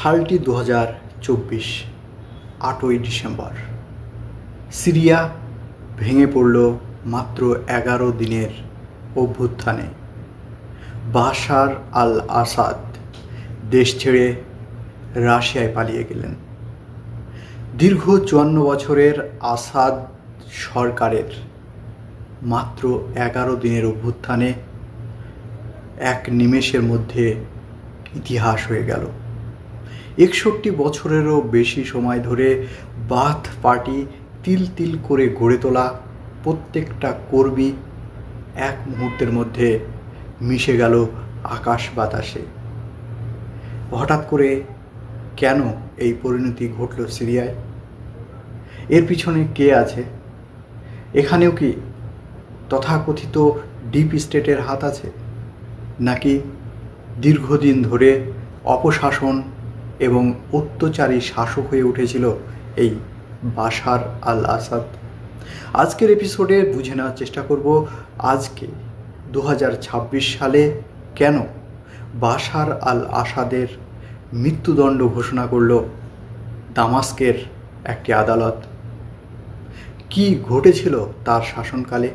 সালটি 2024, 8ই December. Syria ভেঙে পড়ল মাত্র 11 দিনের অভ্যুত্থানে। বাশার আল আসাদ দেশ ছেড়ে রাশিয়ায় পালিয়ে গেলেন। দীর্ঘ 54 বছরের আসাদ সরকারের মাত্র 11 দিনের অভ্যুত্থানে এক নিমেষের মধ্যে ইতিহাস হয়ে গেল। 61 বছরেরও বেশি সময় ধরে বাথ পার্টি তিল তিল করে গড়ে তোলা প্রত্যেকটা কর্মী এক মুহূর্তের মধ্যে মিশে গেল আকাশ বাতাসে। হঠাৎ করে কেন এই পরিণতি ঘটল সিরিয়ায়? এর পিছনে কে আছে? এখানেও কি তথাকথিত ডিপ স্টেটের হাত আছে, নাকি দীর্ঘদিন ধরে অপশাসন এবং অত্যাচারী শাসক হয়ে উঠেছিল এই বাশার আল আসাদ? আজকের এপিসোডে বুঝে নেওয়ার চেষ্টা করব আজকে 2026 সালে কেন বাশার আল আসাদের মৃত্যুদণ্ড ঘোষণা করল দামাস্কের একটি আদালত। কি ঘটেছিল তার শাসনকালে?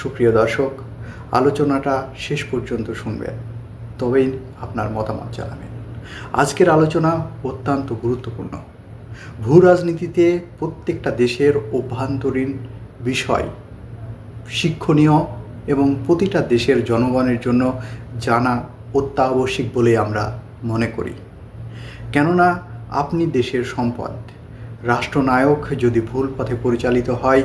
সুপ্রিয় দর্শক, আলোচনাটা শেষ পর্যন্ত শুনবেন, তবেই আপনার মতামত জানাবেন। আজকের আলোচনা অত্যন্ত গুরুত্বপূর্ণ। ভূ রাজনীতিতে প্রত্যেকটা দেশের অভ্যন্তরীণ বিষয় শিক্ষণীয় এবং প্রতিটা দেশের জনগণের জন্য জানা অত্যাবশ্যক বলে আমরা মনে করি। কেননা আপনি দেশের সম্পদ। রাষ্ট্রনায়ক যদি ভুল পথে পরিচালিত হয়,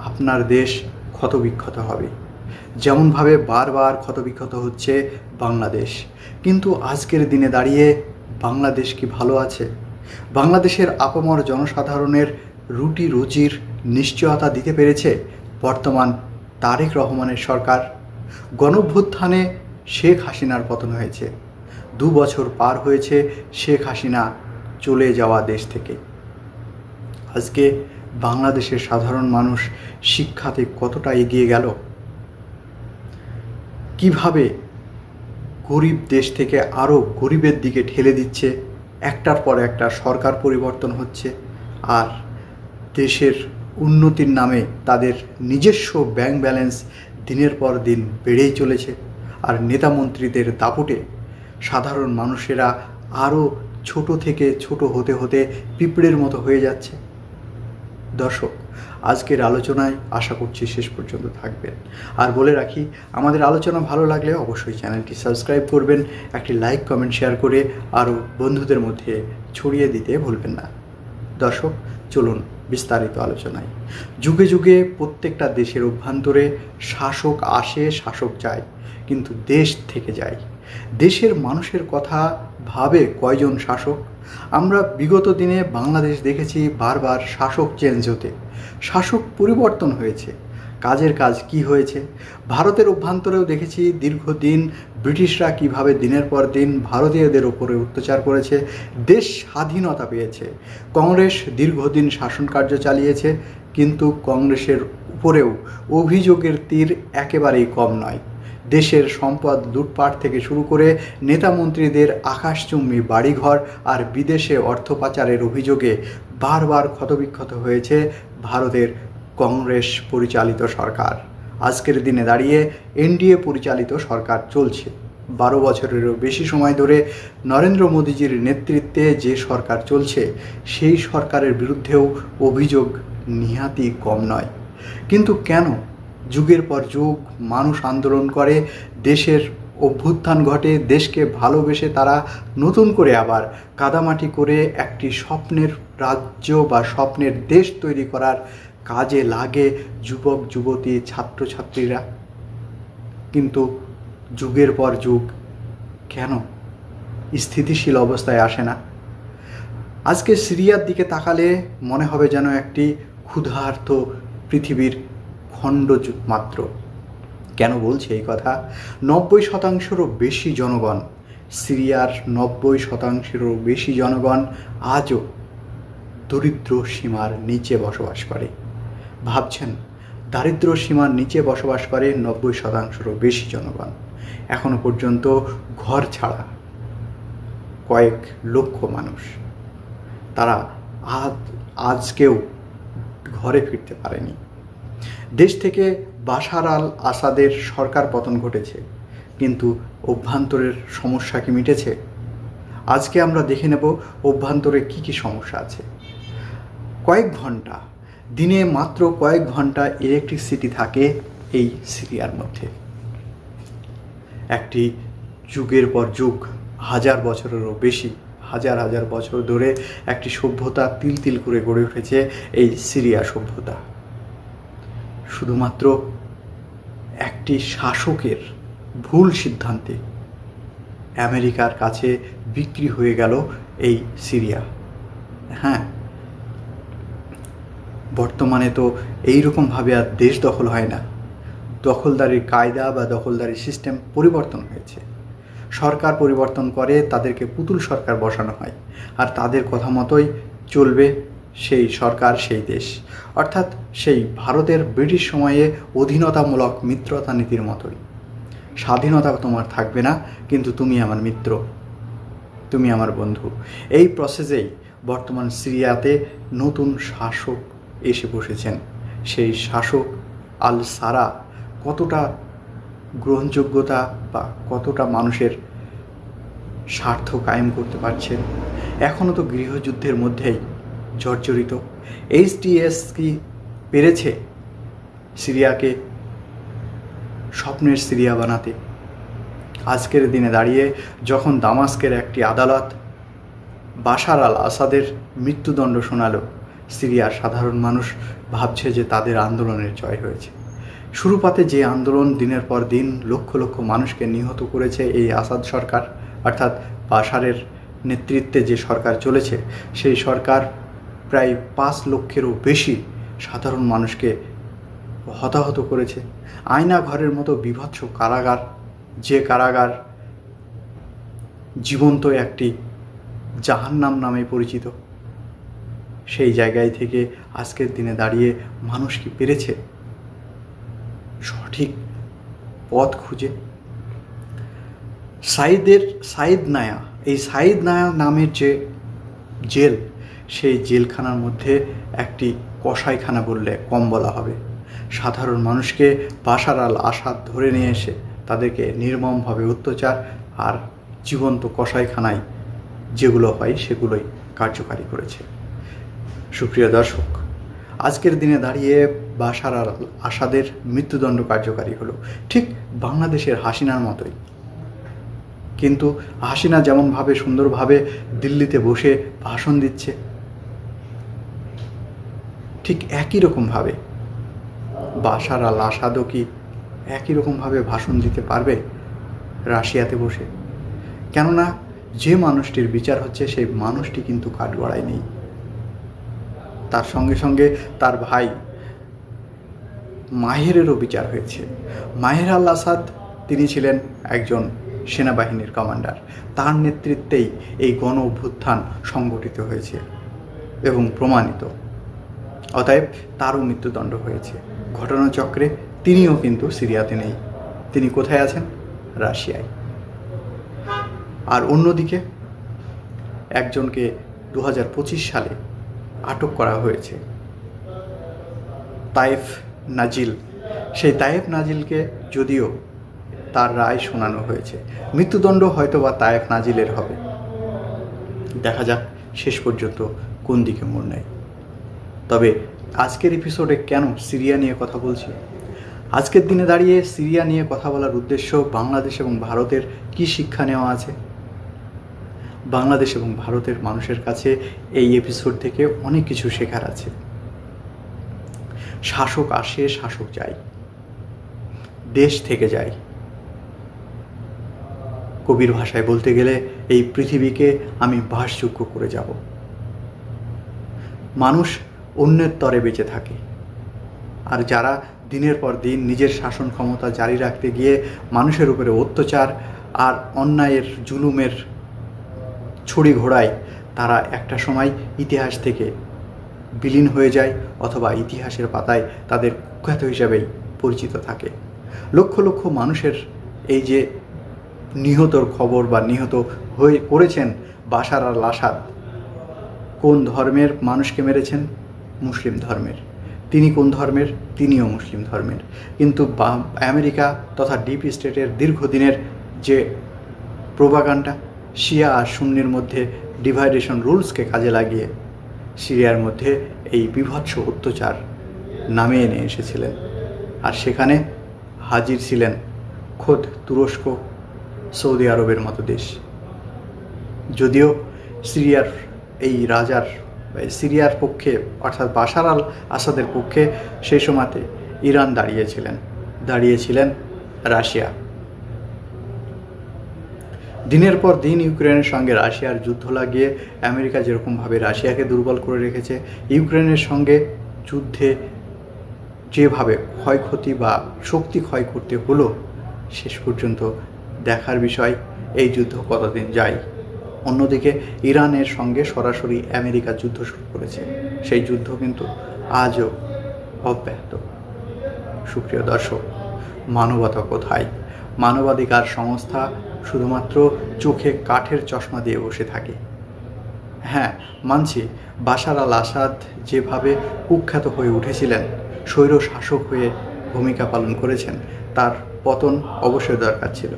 আপনার দেশ ক্ষতবিক্ষত হবে। যেমনভাবে বারবার ক্ষতবিক্ষত হচ্ছে বাংলাদেশ। কিন্তু আজকের দিনে দাঁড়িয়ে বাংলাদেশ কি ভালো আছে? বাংলাদেশের আপামর জনসাধারণের রুটি রুজির নিশ্চয়তা দিতে পেরেছে বর্তমান তারেক রহমানের সরকার? গণঅভ্যুত্থানে শেখ হাসিনার পতন হয়েছে। 2 বছর পার হয়েছে শেখ হাসিনা চলে যাওয়া দেশ থেকে। আজকে বাংলাদেশের সাধারণ মানুষ শিক্ষাতে কতটা এগিয়ে গেল? কিভাবে গরিব দেশ থেকে আরও গরিবের দিকে ঠেলে দিচ্ছে? একটার পর একটা সরকার পরিবর্তন হচ্ছে, আর দেশের উন্নতির নামে তাদের নিজস্ব ব্যাংক ব্যালেন্স দিনের পর দিন বেড়েই চলেছে। আর নেতা মন্ত্রীদের দাপটে সাধারণ মানুষেরা আরও ছোট থেকে ছোট হতে হতে পিঁপড়ের মতো হয়ে যাচ্ছে। দর্শক, আজকের আলোচনায় আশা করছি শেষ পর্যন্ত থাকবেন। আর বলে রাখি, আমাদের আলোচনা ভালো লাগলে অবশ্যই চ্যানেলটি সাবস্ক্রাইব করবেন, একটি লাইক কমেন্ট শেয়ার করে আরও বন্ধুদের মধ্যে ছড়িয়ে দিতে ভুলবেন না। দর্শক, চলুন বিস্তারিত আলোচনায়। যুগে যুগে প্রত্যেকটা দেশের অভ্যন্তরে শাসক আসে, শাসক যায়, কিন্তু দেশ থেকে যায়। দেশের মানুষের কথা ভাবে কয়জন শাসক? আমরা বিগত দিনে বাংলাদেশ দেখেছি বারবার শাসক চেঞ্জ হতে, শাসক পরিবর্তন হয়েছে। কাজের কাজ কি হয়েছে? ভারতের অভ্যন্তরেও দেখেছি দীর্ঘদিন ব্রিটিশরা কিভাবে দিনের পর দিন ভারতীয়দের ওপরে অত্যাচার করেছে। দেশ স্বাধীনতা পেয়েছে। কংগ্রেস দীর্ঘদিন শাসন কার্য চালিয়েছে, কিন্তু কংগ্রেসের উপরেও অভিযোগের তীর একেবারেই কম নয়। দেশের সম্পদ লুটপাট থেকে শুরু করে নেতামন্ত্রীদের আকাশচুম্বী বাড়িঘর আর বিদেশে অর্থ পাচারের অভিযোগে বারবার ক্ষতবিক্ষত হয়েছে ভারতের কংগ্রেস পরিচালিত সরকার। আজকের দিনে দাঁড়িয়ে এনডিএ পরিচালিত সরকার চলছে। 12 বছরেরও বেশি সময় ধরে নরেন্দ্র মোদীজির নেতৃত্বে যে সরকার চলছে, সেই সরকারের বিরুদ্ধেও অভিযোগ নিহাতই কম নয়। কিন্তু কেন যুগের পর যুগ মানুষ আন্দোলন করে, দেশের অভ্যুত্থান ঘটে, দেশকে ভালোবেসে তারা নতুন করে আবার কাদামাটি করে একটি স্বপ্নের রাজ্য বা স্বপ্নের দেশ তৈরি করার কাজে লাগে যুবক যুবতী ছাত্রছাত্রীরা? কিন্তু যুগের পর যুগ কেন স্থিতিশীল অবস্থায় আসে না? আজকে সিরিয়ার দিকে তাকালে মনে হবে যেন একটি ক্ষুধার্ত পৃথিবীর খণ্ড মাত্র। কেন বলছি এই কথা? 90%-রও বেশি জনগণ, সিরিয়ার 90%-রও বেশি জনগণ আজও দরিদ্র সীমার নিচে বসবাস করে। ভাবছেন, দারিদ্র সীমার নিচে বসবাস করে 90%-রও বেশি জনগণ, এখনো পর্যন্ত ঘর ছাড়া। কয়েক লক্ষ মানুষ, তারা আজকেও ঘরে ফিরতে পারেনি। দেশ থেকে বাশার আল আসাদের সরকার পতন ঘটেছে, কিন্তু অভ্যন্তরের সমস্যা কি মিটেছে? আজকে আমরা দেখে নেব অভ্যন্তরে কি কি সমস্যা আছে। কয়েক ঘন্টা, দিনে মাত্র কয়েক ঘন্টা ইলেকট্রিসিটি থাকে এই সিরিয়ার মধ্যে। একটি যুগের পর যুগ, হাজার বছরেরও বেশি, হাজার হাজার বছর ধরে একটি সভ্যতা তিল তিল করে গড়ে উঠেছে এই সিরিয়া সভ্যতা। শুধুমাত্র একটি শাসকের ভুল সিদ্ধান্তে আমেরিকার কাছে বিক্রি হয়ে গেল এই সিরিয়া। হ্যাঁ, বর্তমানে তো এইরকমভাবে আর দেশ দখল হয় না। দখলদারির কায়দা বা দখলদারি সিস্টেম পরিবর্তন হয়েছে। সরকার পরিবর্তন করে, তাদেরকে পুতুল সরকার বসানো হয়, আর তাদের কথা মতোই চলবে সেই সরকার, সেই দেশ। অর্থাৎ সেই ভারতের ব্রিটিশ সময়ে অধীনতামূলক মিত্রতা নীতির মতোই। স্বাধীনতা তোমার থাকবে না, কিন্তু তুমি আমার মিত্র, তুমি আমার বন্ধু। এই প্রসেসেই বর্তমান সিরিয়াতে নতুন শাসক এসে বসেছেন। সেই শাসক আল সারা কতটা গ্রহণযোগ্যতা বা কতটা মানুষের স্বার্থ কায়েম করতে পারছেন? এখনও তো গৃহযুদ্ধের মধ্যেই জর্জরিত। HTS কি পেরেছে সিরিয়াকে স্বপ্নের সিরিয়া বানাতে? আজকের দিনে দাঁড়িয়ে যখন দামাস্কের একটি আদালত বাশার আল আসাদের মৃত্যুদণ্ড শোনালো, সিরিয়ার সাধারণ মানুষ ভাবছে যে তাদের আন্দোলনের জয় হয়েছে। শুরুপাতে যে আন্দোলন দিনের পর দিন লক্ষ লক্ষ মানুষকে নিহত করেছে এই আসাদ সরকার, অর্থাৎ বাশারের নেতৃত্বে যে সরকার চলেছে, সেই সরকার প্রায় 5 লক্ষেরও বেশি সাধারণ মানুষকে হতাহত করেছে। আয়না ঘরের মতো বিভৎস কারাগার, যে কারাগার জীবন্ত একটি জাহান্নাম নামে পরিচিত, সেই জায়গায় থেকে আজকের দিনে দাঁড়িয়ে মানুষ কি পেরেছে সঠিক পথ খুঁজে? সাইদ নায়া, এই সাইদ নায়া নামের যে জেল, সেই জেলখানার মধ্যে একটি কসাইখানা বললে কম বলা হবে। সাধারণ মানুষকে বাশার আল আসাদ ধরে নিয়ে এসে তাদেরকে নির্মমভাবে অত্যাচার আর জীবন্ত কসাইখানায় যেগুলো হয় সেগুলোই কার্যকারী করেছে। সুপ্রিয় দর্শক, আজকের দিনে দাঁড়িয়ে বাশার আল আসাদের মৃত্যুদণ্ড কার্যকারী হলো, ঠিক বাংলাদেশের হাসিনার মতোই। কিন্তু হাসিনা যেমনভাবে সুন্দরভাবে দিল্লিতে বসে ভাষণ দিচ্ছে, ঠিক একই রকমভাবে বাশার আল আসাদও কি একই রকমভাবে ভাষণ দিতে পারবে রাশিয়াতে বসে? কেননা যে মানুষটির বিচার হচ্ছে সেই মানুষটি কিন্তু কাঠগড়ায় নেই। তার সঙ্গে সঙ্গে তার ভাই মাহেরেরও বিচার হয়েছে। মাহের আল আসাদ তিনি ছিলেন একজন সেনাবাহিনীর কমান্ডার, তার নেতৃত্বেই এই গণ অভ্যুত্থান সংগঠিত হয়েছে এবং প্রমাণিত। অতএব তারও মৃত্যুদণ্ড হয়েছে ঘটনাচক্রে। তিনিও কিন্তু সিরিয়াতে নেই, তিনি কোথায় আছেন? রাশিয়ায়। আর অন্যদিকে একজনকে 2025 সালে আটক করা হয়েছে, তায়েফ নাজিল। সেই তায়েফ নাজিলকে যদিও তার রায় শোনানো হয়েছে, মৃত্যুদণ্ড হয়তো বা তায়েফ নাজিলের হবে। দেখা যাক শেষ পর্যন্ত কোন দিকে মোড় নেয়। তবে আজকের এপিসোডে কেন সিরিয়া নিয়ে কথা বলছি? আজকের দিনে দাঁড়িয়ে সিরিয়া নিয়ে কথা বলার উদ্দেশ্য বাংলাদেশ এবং ভারতের কি শিক্ষা নেওয়া আছে। বাংলাদেশ এবং ভারতের মানুষের কাছে এই এপিসোড থেকে অনেক কিছু শেখার আছে। শাসক আসে, শাসক যায়, দেশ থেকে যায়। কবির ভাষায় বলতে গেলে এই পৃথিবীকে আমি বাসযোগ্য করে যাব। মানুষ অন্যের তরে বেঁচে থাকে, আর যারা দিনের পর দিন নিজের শাসন ক্ষমতা জারি রাখতে গিয়ে মানুষের উপরে অত্যাচার আর অন্যায়ের জুলুমের ছড়ি ঘোড়ায়, তারা একটা সময় ইতিহাস থেকে বিলীন হয়ে যায়, অথবা ইতিহাসের পাতায় তাদের কুখ্যাত হিসাবেই পরিচিত থাকে। লক্ষ লক্ষ মানুষের এই যে নিহতর খবর বা নিহত হয়ে পড়েছেন বাশার আল আসাদ কোন ধর্মের মানুষকে মেরেছেন? মুসলিম ধর্মের। তিনি কোন ধর্মের? তিনিও মুসলিম ধর্মের। কিন্তু আমেরিকা তথা ডিপ স্টেটের দীর্ঘদিনের যে প্রোপাগান্ডা, শিয়া আর সুন্নির মধ্যে ডিভাইডেশন রুলসকে কাজে লাগিয়ে সিরিয়ার মধ্যে এই বীভৎস অত্যাচার নামিয়ে নিয়ে এসেছিলেন। আর সেখানে হাজির ছিলেন খোদ তুরস্ক, সৌদি আরবের মতো দেশ। যদিও সিরিয়ার এই রাজার সিরিয়ার পক্ষে অর্থাৎ বাশার আল আসাদের পক্ষে সেই সময়তে ইরান দাঁড়িয়েছিলেন রাশিয়া। দিনের পর দিন ইউক্রেনের সঙ্গে রাশিয়ার যুদ্ধ লাগিয়ে আমেরিকা যেরকমভাবে রাশিয়াকে দুর্বল করে রেখেছে, ইউক্রেনের সঙ্গে যুদ্ধে যেভাবে ক্ষয়ক্ষতি বা শক্তি ক্ষয় করতে হলো, শেষ পর্যন্ত দেখার বিষয় এই যুদ্ধ কতদিন যায়। অন্যদিকে ইরানের সঙ্গে সরাসরি আমেরিকা যুদ্ধ শুরু করেছে, সেই যুদ্ধ কিন্তু আজও অব্যাহত। সুপ্রিয় দর্শক, মানবতা কোথায়? মানবাধিকার সংস্থা শুধুমাত্র চোখে কাঠের চশমা দিয়ে বসে থাকে। হ্যাঁ, মানছি বাশার আল আসাদ যেভাবে কুখ্যাত হয়ে উঠেছিলেন, স্বৈর শাসক হয়ে ভূমিকা পালন করেছেন, তার পতন অবশ্যই দরকার ছিল।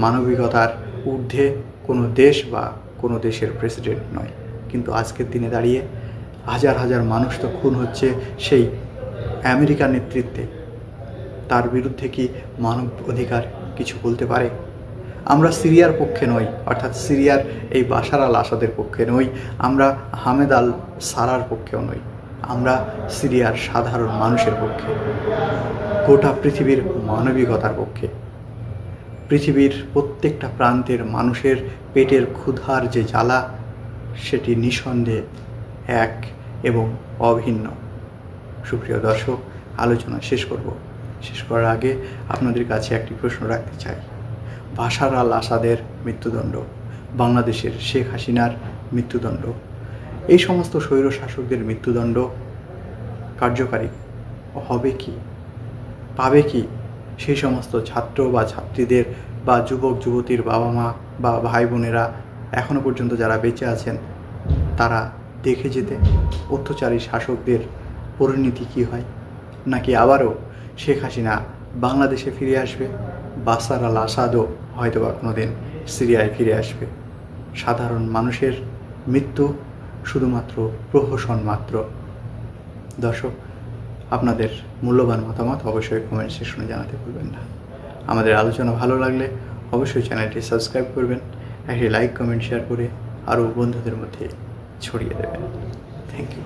মানবিকতার ঊর্ধ্বে কোনো দেশ বা কোনো দেশের প্রেসিডেন্ট নয়। কিন্তু আজকের দিনে দাঁড়িয়ে হাজার হাজার মানুষ তো খুন হচ্ছে সেই আমেরিকার নেতৃত্বে। তার বিরুদ্ধে কি মানব অধিকার কিছু বলতে পারে? আমরা সিরিয়ার পক্ষে নই, অর্থাৎ সিরিয়ার এই বাশার আল আসাদের পক্ষে নই, আমরা হামেদ আল সারার পক্ষেও নই, আমরা সিরিয়ার সাধারণ মানুষের পক্ষে, গোটা পৃথিবীর মানবিকতার পক্ষে। পৃথিবীর প্রত্যেকটা প্রান্তের মানুষের পেটের ক্ষুধার যে জ্বালা, সেটি নিঃসন্দেহে এক এবং অভিন্ন। সুপ্রিয় দর্শক, আলোচনা শেষ করার আগে আপনাদের কাছে একটি প্রশ্ন রাখতে চাই। বাশার আল আসাদের মৃত্যুদণ্ড, বাংলাদেশের শেখ হাসিনার মৃত্যুদণ্ড, এই সমস্ত স্বৈর শাসকদের মৃত্যুদণ্ড কার্যকারী হবে কি, পাবে কি সেই সমস্ত ছাত্র বা ছাত্রীদের বা যুবক যুবতীর বাবা মা বা ভাই বোনেরা এখনও পর্যন্ত যারা বেঁচে আছেন, তারা দেখে যেতে অত্যাচারী শাসকদের পরিণতি কী হয়? নাকি আবারও শেখ হাসিনা বাংলাদেশে ফিরে আসবে, বাশার আল আসাদও হয়তো বা কোনো দিন সিরিয়ায় ফিরে আসবে? সাধারণ মানুষের মৃত্যু শুধুমাত্র প্রহসন মাত্র। দর্শক, আপনাদের মূল্যবান মতামত অবশ্যই কমেন্ট সেকশনে জানাতে ভুলবেন না। আমাদের আলোচনা ভালো লাগলে অবশ্যই চ্যানেলটি সাবস্ক্রাইব করবেন, একটি লাইক কমেন্ট শেয়ার করে আরও বন্ধুদের মধ্যে ছড়িয়ে দেবেন। Thank you.